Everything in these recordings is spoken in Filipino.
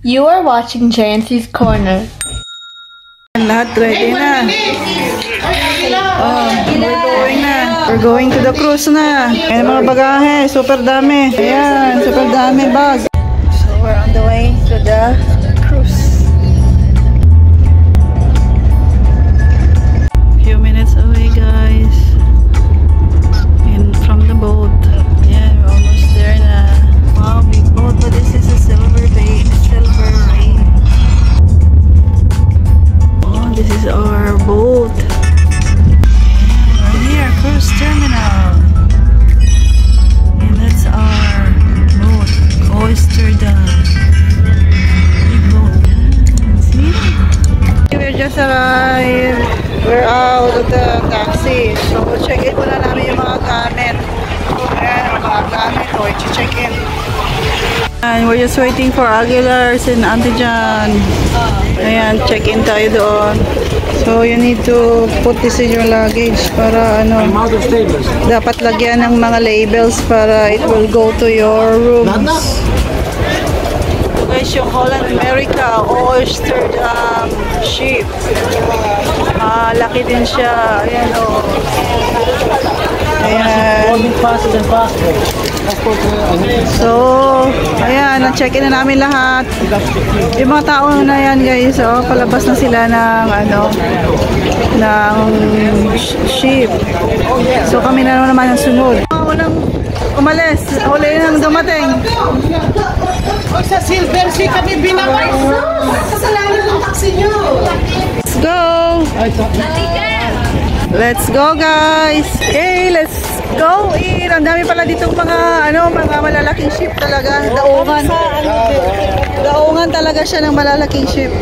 You are watching JNC's Corner. Lahat ready na. Oh, we're going to the cruise na. Ayan mga bagahe, super dami. Ayan, super dami bag. So we're on the way to the cruise. Few minutes away, guys. From the boat. Yeah, we're almost there na. Wow, big boat, but this is a silver ray. Oh, this is our boat. We're here, cruise terminal. And that's our boat, Oyster Dam. Big boat. Yeah, see? We just arrived. We're out of the taxi. So, check in muna namin yung mga gamit. Ayan, mga gamit. O, i-check in. And we're just waiting for Aguilars and Auntie John. Ayan, check in tayo doon. So, you need to put this in your luggage para ano, dapat lagyan ng mga labels para it will go to your rooms. So guys, yung Holland America Oyster Dam ship. Laki din siya. Ayan o. Ayan. So, ayan, na-check-in na namin lahat. Yung mga tao na yan, guys, oh, palabas na sila ng, ano, ng ship. So, kami na naman ang sunod. Unang umalis, uli nang dumating. Sa Silver Sea kami binaway. Kasalanan ng taxi nyo. Let's go! Let's go, guys! Okay, let's go in! Ang dami pala ditong mga, ano, mga malalaking ship talaga. Daungan. Daungan talaga siya ng malalaking ship.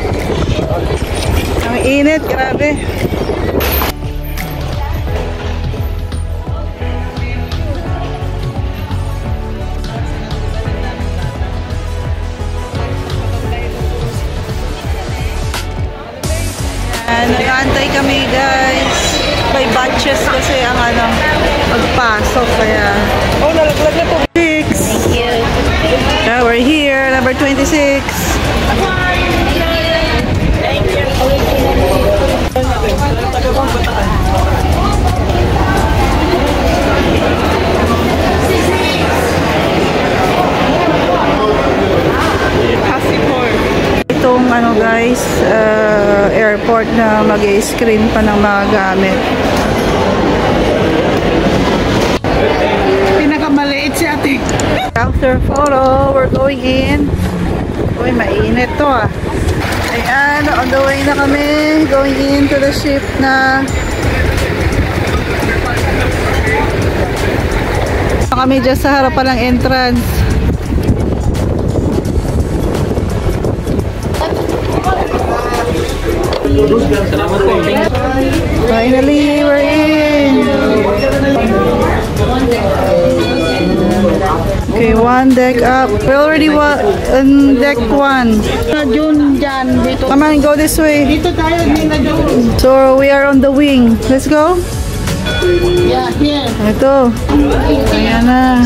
Ang init, grabe. Nag-aantay kami, guys. May batches kasi ang ano, magpasok kaya. Oh, nalaglag na po. 6. Thank you. Yeah, we're here, number 26. Thank you. Itong ano, guys, airport na mag-i-screen pa ng mga gamit. Pinakamaliit si ate. After photo, we're going in. Uy, mainit to ah. Ayan, on the way na kami. Going into the ship na. Kami dyan sa harapan ng entrance. Finally, we're in. Okay, one deck up. We're already on deck 1. Come on, go this way. Dito tayo, Nina June. So we are on the wing. Let's go. Yeah, here. Ito. Ayan na.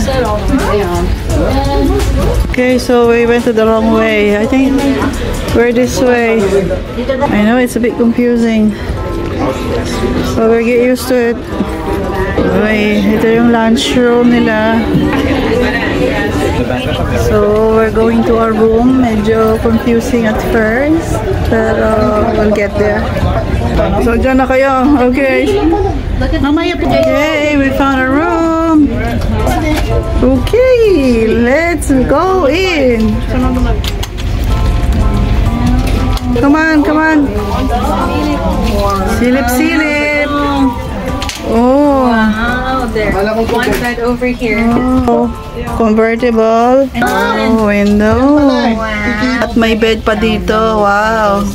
Okay, so we went to the wrong way. I think we're this way. I know it's a bit confusing. But we'll get used to it. Okay, ito yung lunch room nila. So we're going to our room. Medyo confusing at first, pero we'll get there. So dyan na kayo. Okay. Okay, we found a room. Okay, let's go in. Come on, come on. Silip-silip. Oh. Wow, there. One bed over here. Oh, convertible. Oh, window. At may bed pa dito. Wow.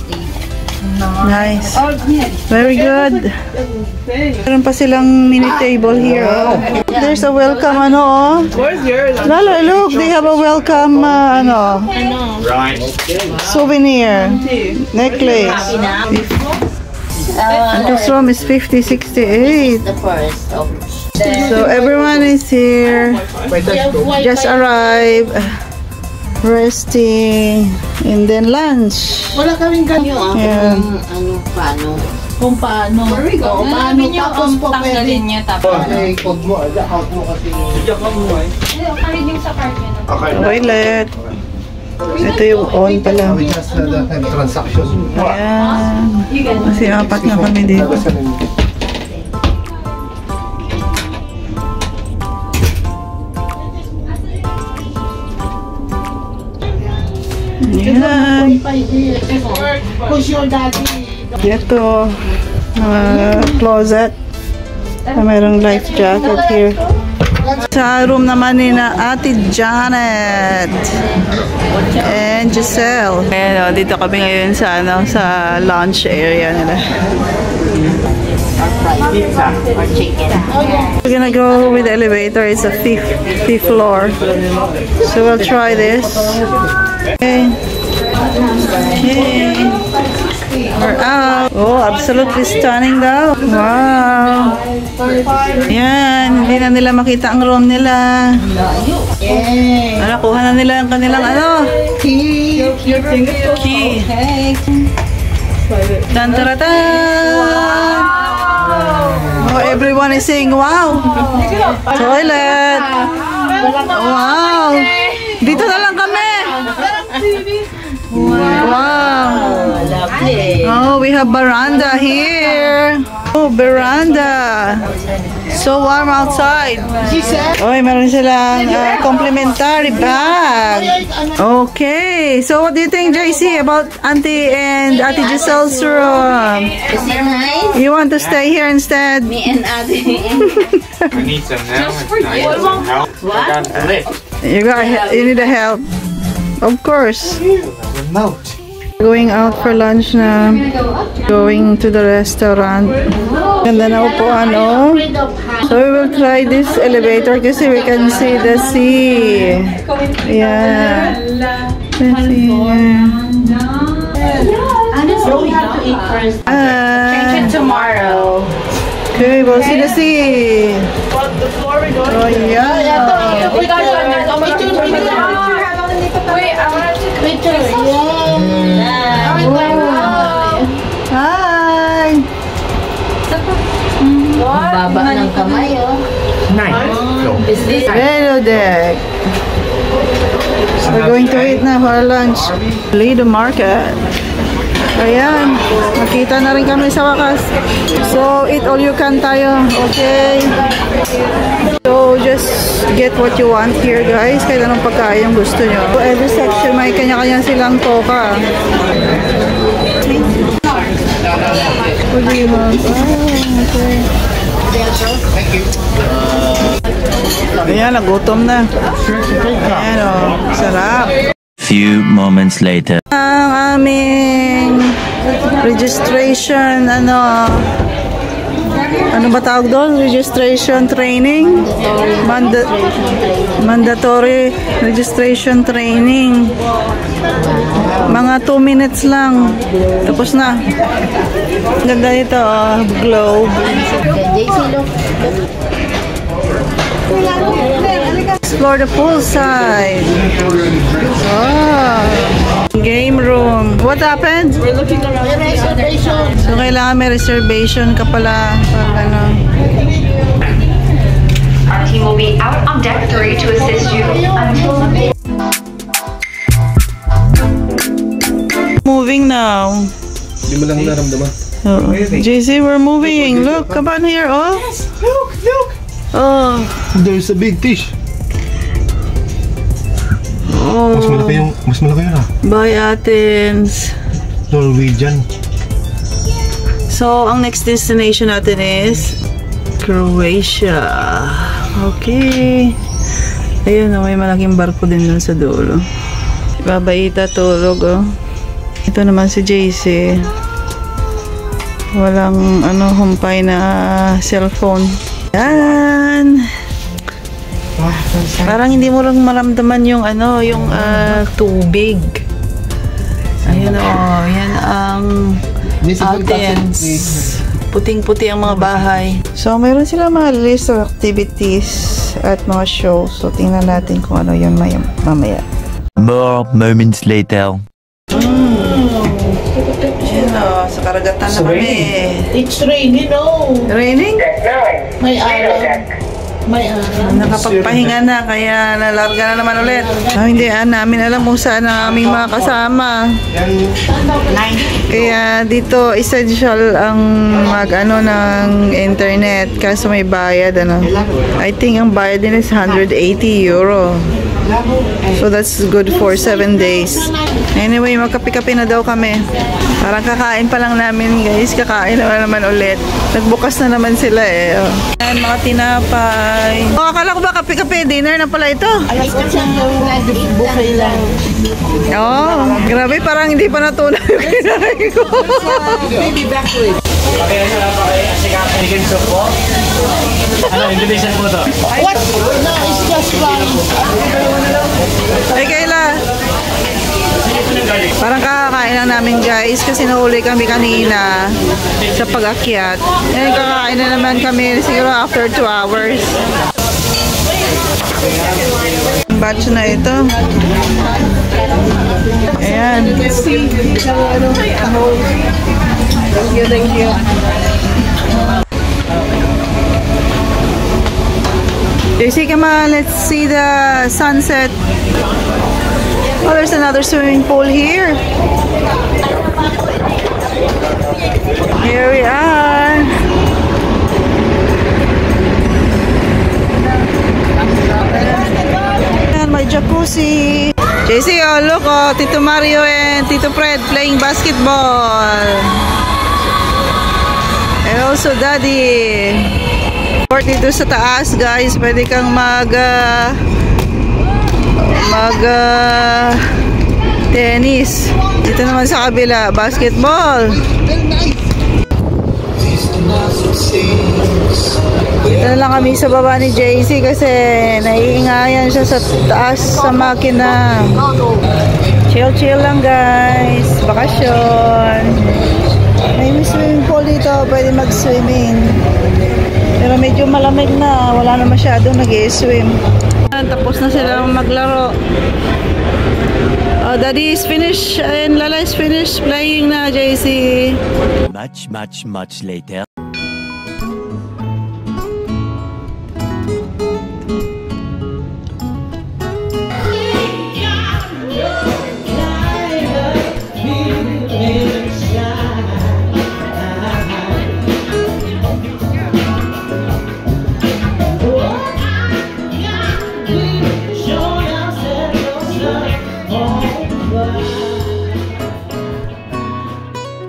Nice. Very good. Meron pa silang mini table here. Oh. There's a welcome ano oh. Lalo, look, they have a welcome ano. Souvenir. Necklace. And this room is 5068. So everyone is here. Just arrived. resting, and then lunch. Wala kaming ganyo Yeah. paano? Kung paano. Oo, paano. Tapos po pwede. Niyo tapos. Okay, kog mo. Out mo kasi. Kahit yung sa park yun. Toilet. Ito yung on pala. We just had a transaction. Ayan. Kasi apat na kami dito. Ayan. Who's your daddy? Ito. Closet. Mayroong life jacket here. Sa room naman ni na Ate Janet and Giselle. Ayan, dito kami ngayon sa sa lunch area nila. We're gonna go with the elevator. It's a fifth floor. So we'll try this. Okay. Okay. We're out. Oh, absolutely stunning daw. Wow. Yan, hindi na nila makita ang room nila. Nakuha na nila ang kanilang key. Tan-taratan! Oh, everyone is saying, wow! Toilet! Wow! Dito na lang kami! Wow! Oh, we have veranda here. Oh, veranda. So warm outside. Oh, meron silang complimentary bag. Okay. So what do you think, JC, about Auntie and Ate Giselle's room? Is it nice? You want to stay here instead? Me and Ate. I need some now. I need some help. I got the lift. You need a help. Of course. Remote. Going out for lunch na. Going to the restaurant. Ganda na upuan, oh. So we will try this elevator kasi we can see the sea. Yeah. Let's see. So we have to eat first. Change it tomorrow. Okay, we'll see the sea. Oh, yeah. We got Wait, I want to take a picture. Hi! Baba ng kamay, oh. Nice. Is this? Hello deck. We're going to eat na for lunch. Lido Market. Ayan. Nakita na rin kami sa wakas. So, eat all you can tayo. Okay? So, just get what you want here, guys. Kahit anong pagkain yung gusto nyo. So, every section may kanya-kanya silang toka. What do you want? Oh, okay. Ayan, nagutom na. Ayan, oh. Sarap. Few moments later. Ang aming registration, ano ba tawag doon? Registration training? Mandatory registration training. Mga 2 minutes lang. Tapos na. Ganda nito, oh. Globe. Explore the poolside. Oh. Game room. What happened? We're looking around. Reservation. So, kailangan may reservation ka pala. Ano. Our team will be out on deck 3 to assist you until Moving now. Hindi mo lang naramdaman. Oh. JC, we're moving. Look, come on here. Oh. Look! Oh. There's a big fish. Oh. Mas malaki yun, ah. By Athens. Norwegian. So, ang next destination natin is Croatia. Okay. Ayun, oh, may malaking barko din dun sa dulo. Si Babaita tulog, oh. Ito naman si JC. Walang humpay na cellphone. Yan. Parang hindi mo lang maramdaman yung tubig. Ayun, oh, yan ang Athens. Puting-puti ang mga bahay. So, mayroon sila mga list of activities at mga shows. So, tingnan natin kung ano yun mamaya. More moments later. Ayan o, sa karagatan na kami. It's raining, no? Raining? May araw. May araw. Nakapagpahinga na, kaya nalarga na naman ulit. Hindi namin alam kung saan ang aming mga kasama. Kaya dito, essential ang mag-ano ng internet. Kaso may bayad, ano. I think ang bayad din is 180 euro. So that's good for 7 days. Anyway, magkape-kape na daw kami. Parang kakain pa lang namin, guys. Kakain na naman ulit. Nagbukas na naman sila eh. Ayan, mga tinapay. Oh, akala ko ba kape-kape? Dinner na pala ito. Alas ko siya gawin na bukay lang. Oh, grabe. Parang hindi pa natunaw yung kinain ko. Baby back with. Indonesian po to. What? No, it's just fun. Ay, Kayla. Parang kakakain lang namin, guys, kasi nahuli kami kanina sa pag-akyat. Ngayon kakakain na naman kami siguro after 2 hours. Batch na ito. Ayan. Thank you. JC, come on, let's see the sunset. Oh, there's another swimming pool here. Here we are. And my jacuzzi. JC, oh look, oh, Tito Mario and Tito Fred playing basketball. And also Daddy. Court dito sa taas, guys. Pwede kang tennis. Dito naman sa kabila, basketball. Dito na lang kami sa baba ni JC kasi naiingayan siya sa taas sa makina. Chill lang, guys. Bakasyon. May swimming pool dito, pwede mag-swimming. Pero medyo malamig na, wala na masyadong nag-i-swim. Tapos na sila maglaro. Oh, Daddy is finished and Lala is finished playing na, JC. Much later.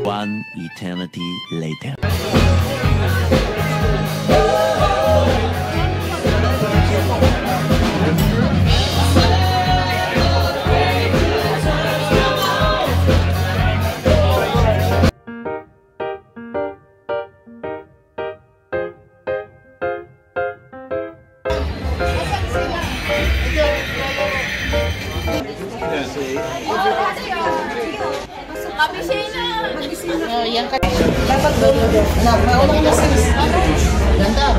One eternity later. Dapat doon. Mauna ka na sis. Ganda.